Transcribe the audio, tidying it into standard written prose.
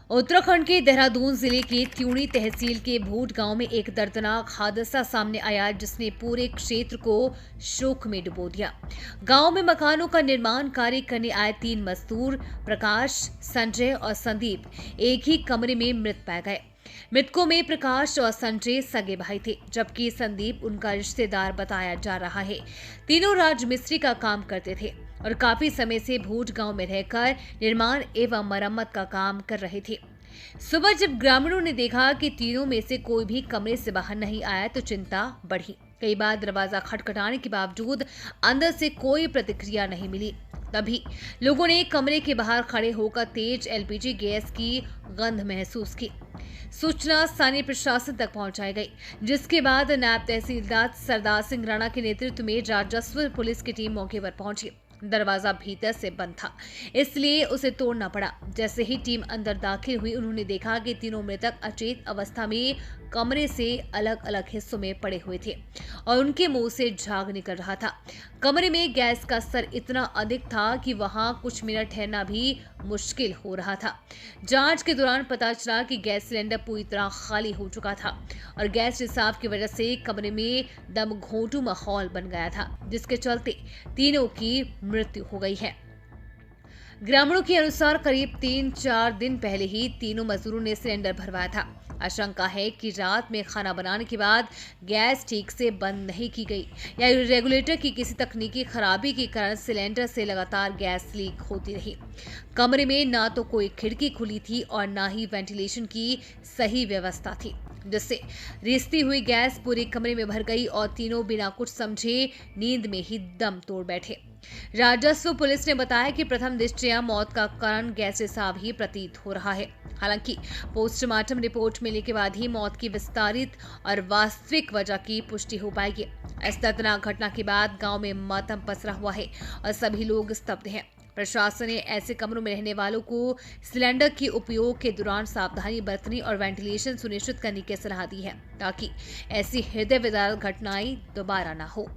उत्तराखंड के देहरादून जिले के त्यूणी तहसील के भूट गांव में एक दर्दनाक हादसा सामने आया जिसने पूरे क्षेत्र को शोक में डुबो दिया। गांव में मकानों का निर्माण कार्य करने आए 3 मजदूर प्रकाश, संजय और संदीप एक ही कमरे में मृत पाए गए। मृतकों में प्रकाश और संजय सगे भाई थे, जबकि संदीप उनका रिश्तेदार बताया जा रहा है। तीनों राजमिस्त्री का काम करते थे और काफी समय से भूट गांव में रहकर निर्माण एवं मरम्मत का काम कर रहे थे। सुबह जब ग्रामीणों ने देखा कि तीनों में से कोई भी कमरे से बाहर नहीं आया तो चिंता बढ़ी। कई बार दरवाजा खटखटाने के बावजूद अंदर से कोई प्रतिक्रिया नहीं मिली। तभी लोगों ने कमरे के बाहर खड़े होकर तेज एलपीजी गैस की गंध महसूस की। सूचना स्थानीय प्रशासन तक पहुंचाई गई, जिसके बाद नायब तहसीलदार सरदार सिंह राणा के नेतृत्व में राजस्व पुलिस की टीम मौके पर पहुंची। दरवाजा भीतर से बंद था, इसलिए उसे तोड़ना पड़ा। जैसे ही टीम अंदर दाखिल हुई, उन्होंने देखा कि तीनों मृतक अचेत अवस्था में कमरे से अलग अलग हिस्सों में पड़े हुए थे और उनके मुंह से झाग निकल रहा था। कमरे में गैस का स्तर इतना अधिक था कि वहां कुछ मिनट ठहरना भी मुश्किल हो रहा था। जांच के दौरान पता चला कि गैस सिलेंडर पूरी तरह खाली हो चुका था और गैस रिसाव की वजह से कमरे में दम घोंटू माहौल बन गया था, जिसके चलते तीनों की मृत्यु हो गई है। ग्रामीणों के अनुसार करीब 3-4 दिन पहले ही तीनों मजदूरों ने सिलेंडर भरवाया था। आशंका है कि रात में खाना बनाने के बाद गैस ठीक से बंद नहीं की गई या रेगुलेटर की किसी तकनीकी खराबी के कारण सिलेंडर से लगातार गैस लीक होती रही। कमरे में ना तो कोई खिड़की खुली थी और ना ही वेंटिलेशन की सही व्यवस्था थी, जिससे रिसती हुई गैस पूरे कमरे में भर गई और तीनों बिना कुछ समझे नींद में ही दम तोड़ बैठे। राजस्व पुलिस ने बताया कि प्रथम दृष्टया मौत का कारण गैस रिसाव ही प्रतीत हो रहा है। हालांकि पोस्टमार्टम रिपोर्ट मिलने के बाद ही मौत की विस्तारित और वास्तविक वजह की पुष्टि हो पाएगी। इस दर्दनाक घटना के बाद गांव में मातम पसरा हुआ है और सभी लोग स्तब्ध हैं। प्रशासन ने ऐसे कमरों में रहने वालों को सिलेंडर के उपयोग के दौरान सावधानी बरतने और वेंटिलेशन सुनिश्चित करने की सलाह दी है, ताकि ऐसी हृदय विदारक घटनाएं दोबारा न हो।